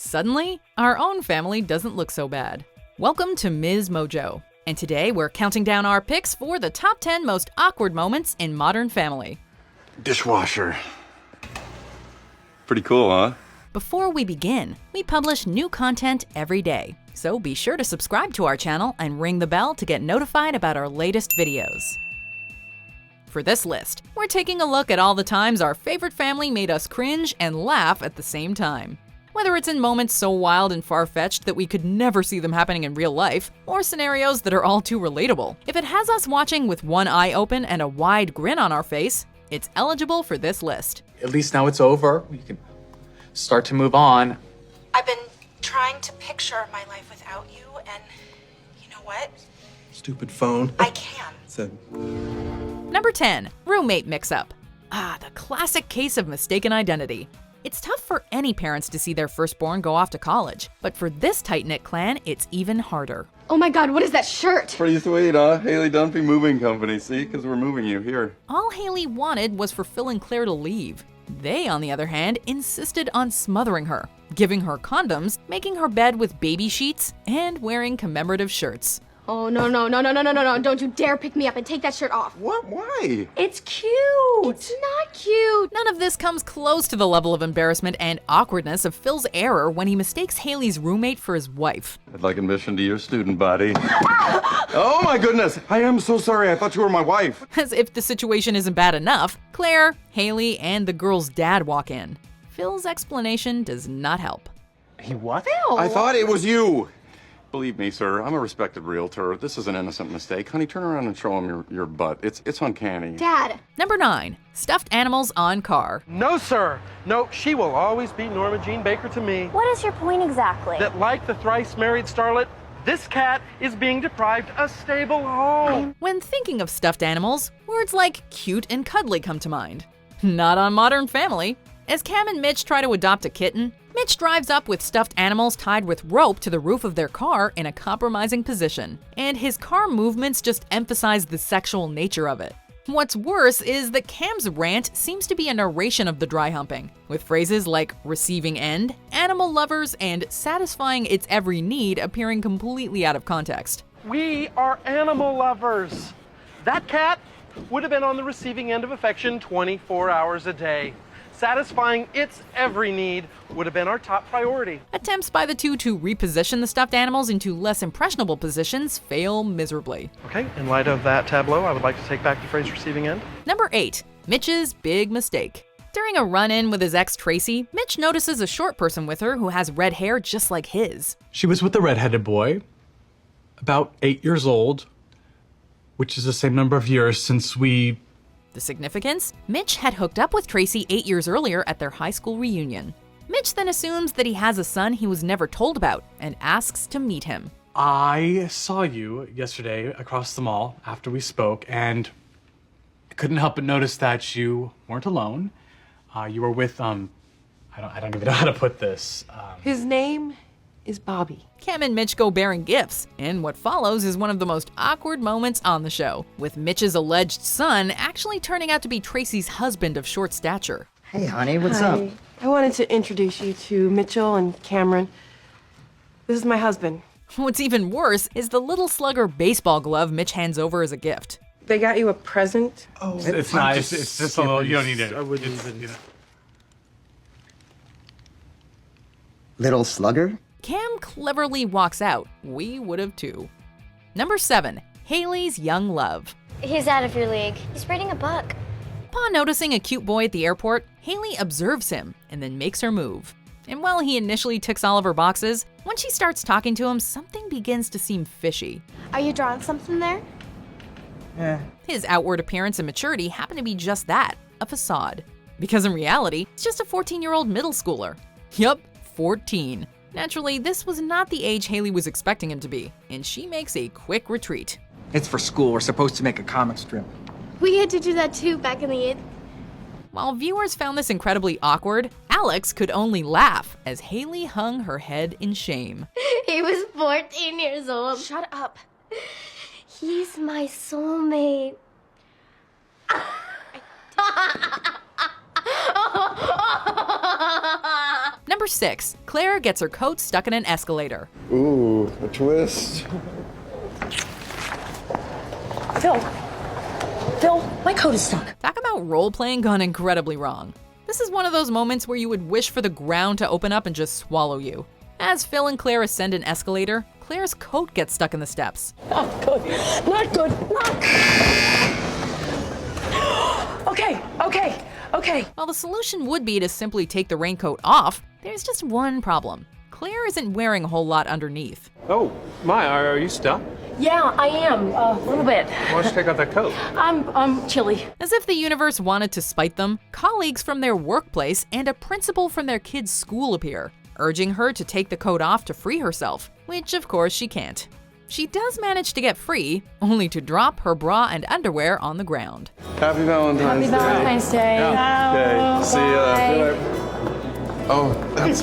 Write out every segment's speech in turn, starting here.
Suddenly, our own family doesn't look so bad. Welcome to MsMojo, and today we're counting down our picks for the top 10 most awkward moments in Modern Family. Dishwasher. Pretty cool, huh? Before we begin, we publish new content every day, so be sure to subscribe to our channel and ring the bell to get notified about our latest videos. For this list, we're taking a look at all the times our favorite family made us cringe and laugh at the same time. Whether it's in moments so wild and far-fetched that we could never see them happening in real life, or scenarios that are all too relatable. If it has us watching with one eye open and a wide grin on our face, it's eligible for this list. At least now it's over. We can start to move on. I've been trying to picture my life without you, and you know what? Stupid phone. I can. Number 10, roommate mix-up. The classic case of mistaken identity. It's tough for any parents to see their firstborn go off to college, but for this tight-knit clan, it's even harder. Oh my god, what is that shirt? Pretty sweet, huh? Haley Dunphy Moving Company, see? Because we're moving you here. All Haley wanted was for Phil and Claire to leave. They, on the other hand, insisted on smothering her, giving her condoms, making her bed with baby sheets, and wearing commemorative shirts. Oh, no, don't you dare pick me up and take that shirt off. What? Why? It's cute. It's not cute. None of this comes close to the level of embarrassment and awkwardness of Phil's error when he mistakes Haley's roommate for his wife. I'd like admission to your student body. Oh my goodness! I am so sorry. I thought you were my wife. As if the situation isn't bad enough, Claire, Haley, and the girl's dad walk in. Phil's explanation does not help. He what? Phil. I thought it was you. Believe me, sir, I'm a respected realtor. This is an innocent mistake. Honey, turn around and show him your butt. It's uncanny. Dad. Number 9, stuffed animals on car. No, sir. No, she will always be Norma Jean Baker to me. What is your point exactly? That like the thrice-married starlet, this cat is being deprived a stable home. When thinking of stuffed animals, words like cute and cuddly come to mind. Not on Modern Family. As Cam and Mitch try to adopt a kitten, Mitch drives up with stuffed animals tied with rope to the roof of their car in a compromising position, and his car movements just emphasize the sexual nature of it. What's worse is that Cam's rant seems to be a narration of the dry humping, with phrases like receiving end, animal lovers, and satisfying its every need appearing completely out of context. We are animal lovers. That cat would have been on the receiving end of affection 24 hours a day. Satisfying its every need would have been our top priority. Attempts by the two to reposition the stuffed animals into less impressionable positions fail miserably. Okay, in light of that tableau, I would like to take back the phrase receiving end. Number 8, Mitch's big mistake. During a run-in with his ex Tracy, Mitch notices a short person with her who has red hair just like his. She was with a redheaded boy, about 8 years old, which is the same number of years since we... The significance? Mitch had hooked up with Tracy 8 years earlier at their high school reunion. Mitch then assumes that he has a son he was never told about and asks to meet him. I saw you yesterday across the mall after we spoke, and I couldn't help but notice that you weren't alone. You were with, I don't even know how to put this. His name is Bobby. Cam and Mitch go bearing gifts, and what follows is one of the most awkward moments on the show, with Mitch's alleged son actually turning out to be Tracy's husband of short stature. Hey, honey, what's up? I wanted to introduce you to Mitchell and Cameron. This is my husband. What's even worse is the little slugger baseball glove Mitch hands over as a gift. They got you a present? Oh, it's nice. It's just a little, you don't need it. I wouldn't even... Little slugger? Cam cleverly walks out. We would have too. Number 7, Haley's young love. He's out of your league. He's reading a book. Upon noticing a cute boy at the airport, Haley observes him and then makes her move. And while he initially ticks all of her boxes, when she starts talking to him, something begins to seem fishy. Are you drawing something there? His outward appearance and maturity happen to be just that, a facade. Because in reality, it's just a 14-year-old middle schooler. Yup, 14. Naturally, this was not the age Haley was expecting him to be, and she makes a quick retreat. It's for school. We're supposed to make a comic strip. We had to do that too back in the 80s. While viewers found this incredibly awkward, Alex could only laugh as Haley hung her head in shame. He was 14 years old. Shut up. He's my soulmate. Number Number 6. Claire gets her coat stuck in an escalator. Ooh, a twist. Phil, my coat is stuck. Talk about role-playing gone incredibly wrong. This is one of those moments where you would wish for the ground to open up and just swallow you. As Phil and Claire ascend an escalator, Claire's coat gets stuck in the steps. Not good. Not good. Okay. While the solution would be to simply take the raincoat off, there's just one problem. Claire isn't wearing a whole lot underneath. Oh, my, are you stuck? Yeah, I am. A little bit. Why don't you take out that coat? I'm chilly. As if the universe wanted to spite them, colleagues from their workplace and a principal from their kid's school appear, urging her to take the coat off to free herself, which of course she can't. She does manage to get free, only to drop her bra and underwear on the ground. Happy Valentine's Day. Happy Valentine's Day. Okay, see ya. Oh, that's...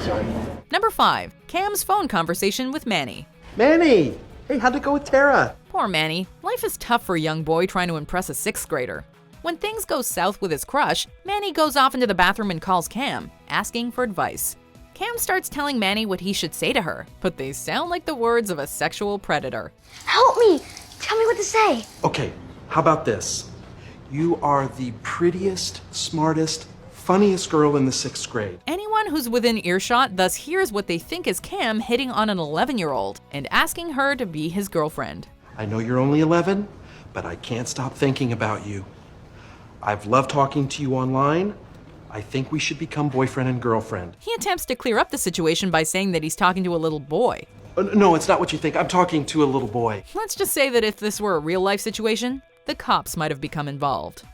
Sorry. Number 5. Cam's phone conversation with Manny. Manny! Hey, how'd it go with Tara? Poor Manny. Life is tough for a young boy trying to impress a 6th grader. When things go south with his crush, Manny goes off into the bathroom and calls Cam, asking for advice. Cam starts telling Manny what he should say to her, but they sound like the words of a sexual predator. Help me! Tell me what to say. Okay, how about this? You are the prettiest, smartest, funniest girl in the 6th grade. Anyone who's within earshot thus hears what they think is Cam hitting on an 11-year-old and asking her to be his girlfriend. I know you're only 11, but I can't stop thinking about you. I've loved talking to you online. I think we should become boyfriend and girlfriend. He attempts to clear up the situation by saying that he's talking to a little boy. No, it's not what you think. I'm talking to a little boy. Let's just say that if this were a real-life situation, the cops might have become involved.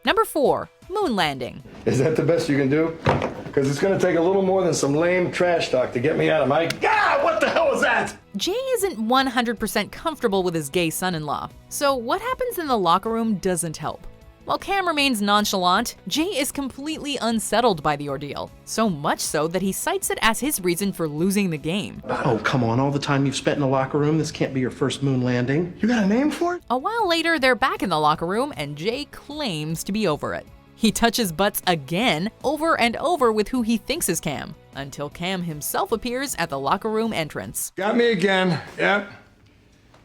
Number 4. Moon landing. Is that the best you can do? Because it's going to take a little more than some lame trash talk to get me out of my... God, what the hell was that? Jay isn't 100% comfortable with his gay son-in-law, so what happens in the locker room doesn't help. While Cam remains nonchalant, Jay is completely unsettled by the ordeal, so much so that he cites it as his reason for losing the game. Oh, come on. All the time you've spent in the locker room, this can't be your first moon landing. You got a name for it? A while later, they're back in the locker room and Jay claims to be over it. He touches butts again, over and over with who he thinks is Cam, until Cam himself appears at the locker room entrance. Got me again. Yep.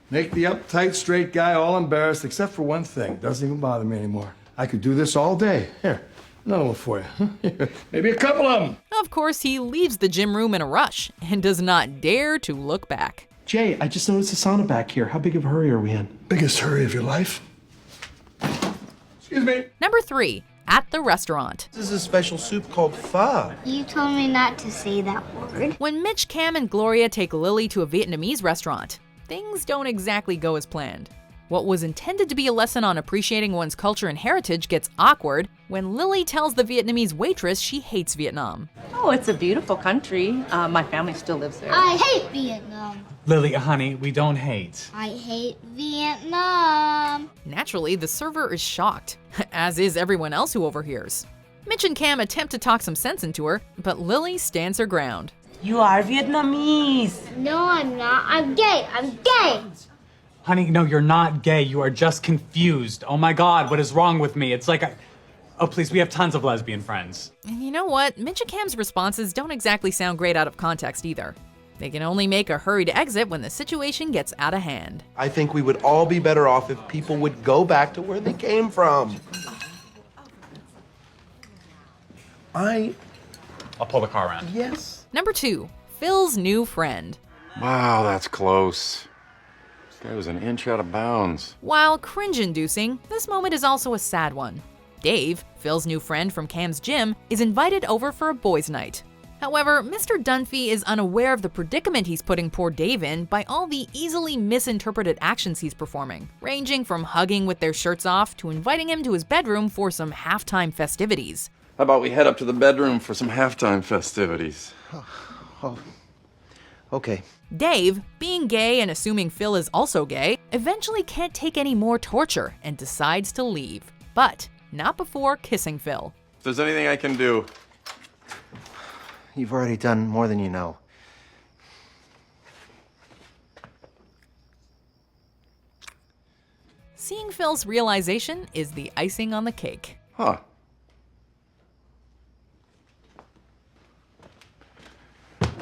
Make the uptight, straight guy all embarrassed, except for one thing. Doesn't even bother me anymore. I could do this all day. Here, another one for you. Maybe a couple of them. Of course, he leaves the gym room in a rush and does not dare to look back. Jay, I just noticed a sauna back here. How big of a hurry are we in? Biggest hurry of your life? Excuse me. Number 3. At the restaurant. This is a special soup called pho. You told me not to say that word. When Mitch, Cam, and Gloria take Lily to a Vietnamese restaurant, things don't exactly go as planned. What was intended to be a lesson on appreciating one's culture and heritage gets awkward when Lily tells the Vietnamese waitress she hates Vietnam. Oh, it's a beautiful country. My family still lives there. I hate Vietnam. Lily, honey, we don't hate. I hate Vietnam. Naturally, the server is shocked, as is everyone else who overhears. Mitch and Cam attempt to talk some sense into her, but Lily stands her ground. You are Vietnamese. No, I'm not. I'm gay. I'm gay. Honey, no, you're not gay. You are just confused. Oh my God, what is wrong with me? It's like Oh, please, we have tons of lesbian friends. And you know what? Mitch and Cam's responses don't exactly sound great out of context either. They can only make a hurried exit when the situation gets out of hand. I think we would all be better off if people would go back to where they came from. I'll pull the car around. Yes. Number 2, Phil's new friend. Wow, that's close. This guy was an inch out of bounds. While cringe-inducing, this moment is also a sad one. Dave, Phil's new friend from Cam's gym, is invited over for a boys' night. However, Mr. Dunphy is unaware of the predicament he's putting poor Dave in by all the easily misinterpreted actions he's performing, ranging from hugging with their shirts off to inviting him to his bedroom for some halftime festivities. How about we head up to the bedroom for some halftime festivities? Oh, okay. Dave, being gay and assuming Phil is also gay, eventually can't take any more torture and decides to leave. But not before kissing Phil. If there's anything I can do. You've already done more than you know. Seeing Phil's realization is the icing on the cake. Huh.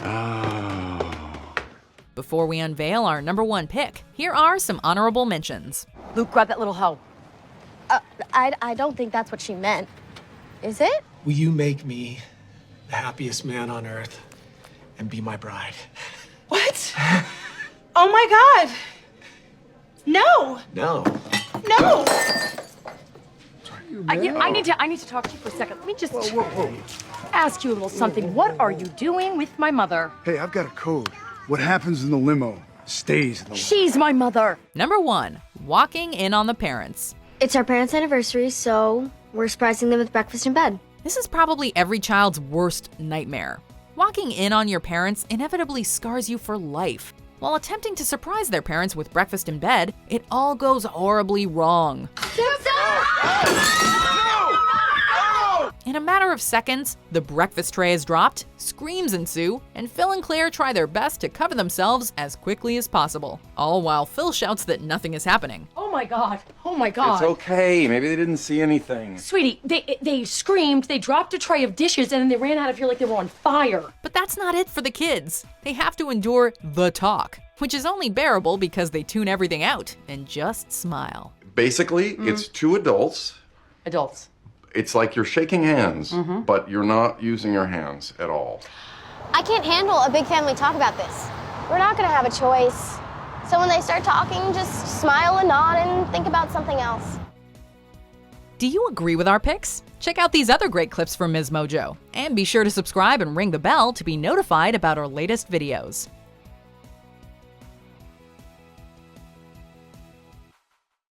Oh. Before we unveil our number one pick, here are some honorable mentions. Luke, grab that little hoe. I don't think that's what she meant. Is it? Will you make me the happiest man on earth and be my bride? What? Oh my God! No! No. No! I need to talk to you for a second. Let me just ask you a little something. What are you doing with my mother? Hey, I've got a code. What happens in the limo stays in the limo. She's my mother. Number 1, walking in on the parents. It's our parents' anniversary, so we're surprising them with breakfast in bed. This is probably every child's worst nightmare. Walking in on your parents inevitably scars you for life. While attempting to surprise their parents with breakfast in bed, it all goes horribly wrong. In a matter of seconds, the breakfast tray is dropped, screams ensue, and Phil and Claire try their best to cover themselves as quickly as possible, all while Phil shouts that nothing is happening. Oh my God. Oh my God. It's okay. Maybe they didn't see anything. Sweetie, they screamed, they dropped a tray of dishes, and then they ran out of here like they were on fire. But that's not it for the kids. They have to endure the talk, which is only bearable because they tune everything out and just smile. Basically, it's two adults. Adults. It's like you're shaking hands, but you're not using your hands at all. I can't handle a big family talk about this. We're not gonna have a choice. So when they start talking, just smile and nod and think about something else. Do you agree with our picks? Check out these other great clips from MsMojo. And be sure to subscribe and ring the bell to be notified about our latest videos.